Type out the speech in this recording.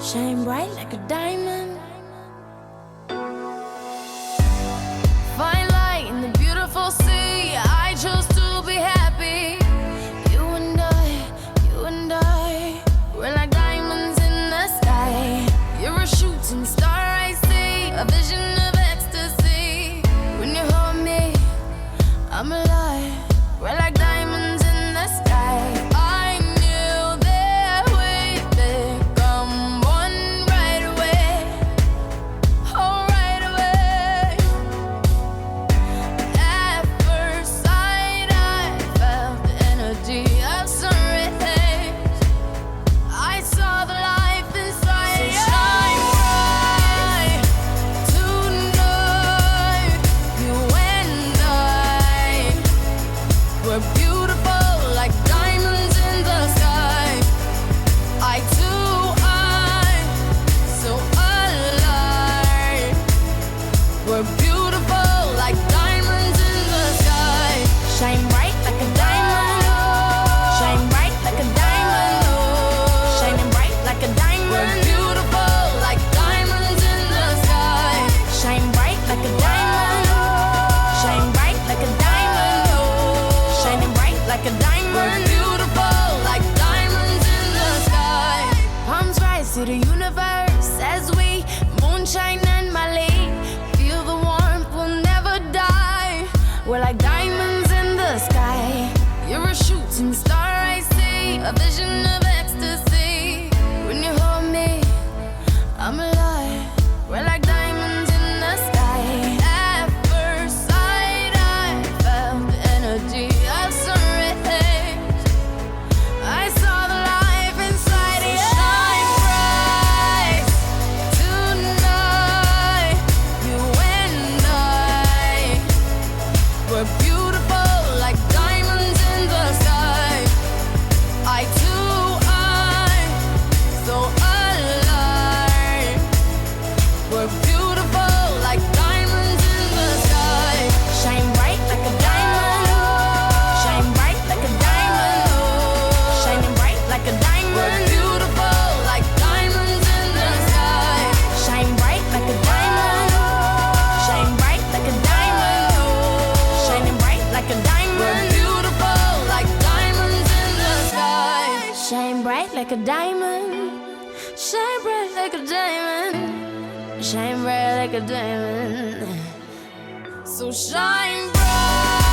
shine bright like a diamond. Fine light in the beautiful sea. I chose to be happy. You and I, we're like diamonds in the sky. You're a shooting star, I see, a vision of ecstasy. When you hold me, I'm alive. We're like diamonds in the sky. I knew that we'd become one right away. Oh, right away. At first sight, I felt the energy of sun rays. I saw the life inside. So shine bright tonight. You and I, we're beautiful like diamonds in the sky. I too, I'm so alive. We're beautiful like diamonds in the sky. Shine bright like a diamond. Shine bright like a diamond. Shining bright like a diamond. We're beautiful like diamonds in the sky. Shine bright like a diamond. Shine bright like a diamond. Shining bright like a diamond. We're beautiful like diamonds in the sky. Palms rise to the universe as we moonshine and Mali. Feel the warmth, we'll never die. We're like diamonds in the sky. You're a shooting star, I see, a vision of ecstasy. When you hold me, I'm alive. We're like diamonds in the sky. At first sight, I felt the energy of sun rays. I saw the life inside you. Shine bright tonight. You and I, we're beautiful like diamonds in the sky. I too, I'm so alive. We're beautiful like diamonds in the sky. Shine bright like a diamond. Shine bright like a diamond. Shining bright like a diamond. We're beautiful like diamonds in the sky. Shine bright like a diamond. Shine bright like a diamond. Shining bright like a diamond. We're beautiful like diamonds in the sky. Shine bright like a diamond. Shine bright like a diamond. Shine bright like a diamond. So shine bright.